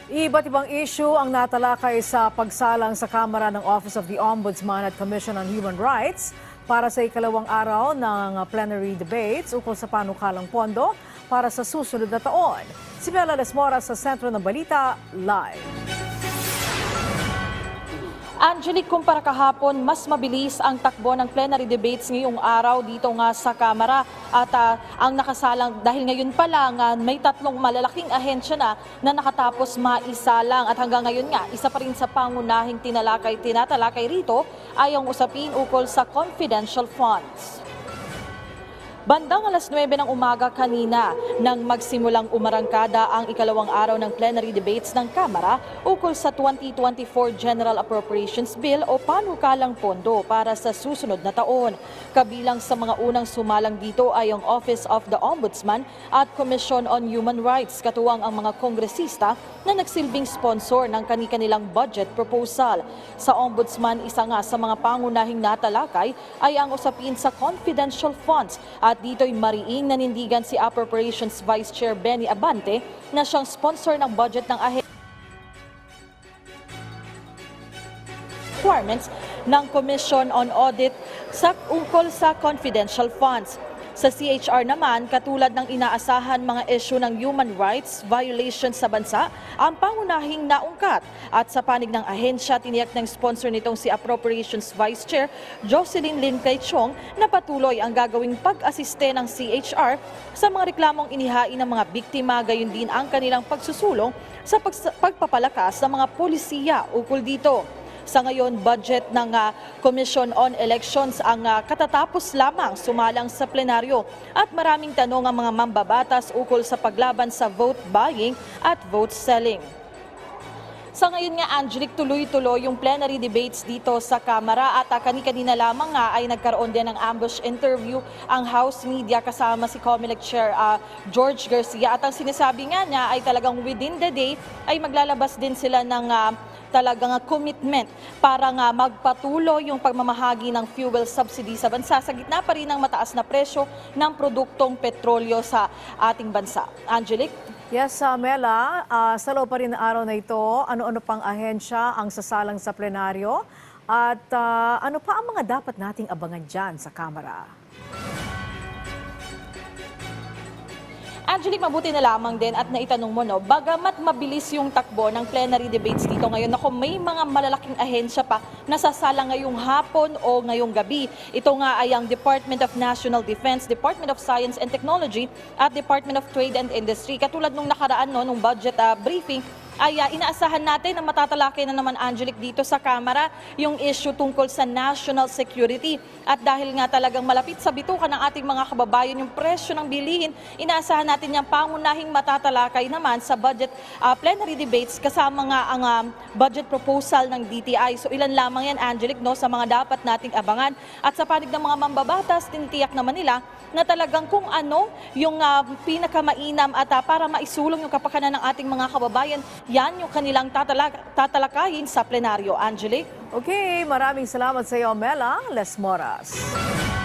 Iba't ibang issue ang natalakay sa pagsalang sa Kamara ng Office of the Ombudsman at Commission on Human Rights para sa ikalawang araw ng plenary debates ukol sa panukalang pondo para sa susunod na taon. Si Mela Lesmora sa sentro ng balita, live. Angelic, kumpara kahapon, mas mabilis ang takbo ng plenary debates ngayong araw dito nga sa Kamara. At ang nakasalang, dahil ngayon pa lang may tatlong malalaking ahensya na nakatapos maisalang. At hanggang ngayon nga, isa pa rin sa pangunahing tinatalakay rito ay ang usapin ukol sa confidential funds. Bandang alas 9 ng umaga kanina nang magsimulang umarangkada ang ikalawang araw ng plenary debates ng Kamara ukol sa 2024 General Appropriations Bill o panukalang pondo para sa susunod na taon. Kabilang sa mga unang sumalang dito ay ang Office of the Ombudsman at Commission on Human Rights, katuwang ang mga kongresista na nagsilbing sponsor ng kani-kanilang budget proposal. Sa Ombudsman, isa nga sa mga pangunahing natalakay ay ang usapin sa confidential funds at dito'y mariing nanindigan si Appropriations Vice Chair Benny Abante na siyang sponsor ng budget ng requirements ng Commission on Audit sa ukol sa confidential funds. Sa CHR naman, katulad ng inaasahan mga issue ng human rights violations sa bansa, ang pangunahing naungkat. At sa panig ng ahensya, tiniyak ng sponsor nitong si Appropriations Vice Chair Jocelyn Lin Caichong na patuloy ang gagawing pag-asiste ng CHR sa mga reklamong inihain ng mga biktima, gayon din ang kanilang pagsusulong sa pagpapalakas ng mga polisiya ukol dito. Sa ngayon, budget ng Commission on Elections ang katatapos lamang sumalang sa plenaryo at maraming tanong ang mga mambabatas ukol sa paglaban sa vote buying at vote selling. Sa ngayon nga, Angelic, tuloy-tuloy yung plenary debates dito sa Kamara at kani-kanina lamang nga ay nagkaroon din ng ambush interview ang House Media kasama si COMELEC Chair George Garcia at ang sinasabi nga niya ay talagang within the day ay maglalabas din sila ng talagang commitment para nga magpatuloy yung pagmamahagi ng fuel subsidy sa bansa sa gitna pa rin ng mataas na presyo ng produktong petrolyo sa ating bansa. Angelic? Yes, Mela, sa loob pa rin ng araw na ito, ano-ano pang ahensya ang sasalang sa plenaryo at ano pa ang mga dapat nating abangan dyan sa Kamara? Angelic, mabuti na lamang din at naitanong mo, bagamat mabilis yung takbo ng plenary debates dito ngayon, may mga malalaking ahensya pa na sasala ngayong hapon o ngayong gabi. Ito nga ay ang Department of National Defense, Department of Science and Technology at Department of Trade and Industry. Katulad nung nakaraan, nung budget briefing, ay inaasahan natin na matatalakay na naman, Angelic, dito sa Kamara yung issue tungkol sa national security. At dahil nga talagang malapit sa bituka ng ating mga kababayan yung presyo ng bilihin, inaasahan natin yung pangunahing matatalakay naman sa budget plenary debates kasama nga ang budget proposal ng DTI. So ilan lamang yan, Angelic, sa mga dapat nating abangan. At sa panig ng mga mambabatas, tinitiyak naman nila na talagang kung ano yung pinakamainam at para maisulong yung kapakanan ng ating mga kababayan, yan yung kanilang tatalakayin sa plenaryo. Angelic? Okay, maraming salamat sa iyo, Mela Lesmoras.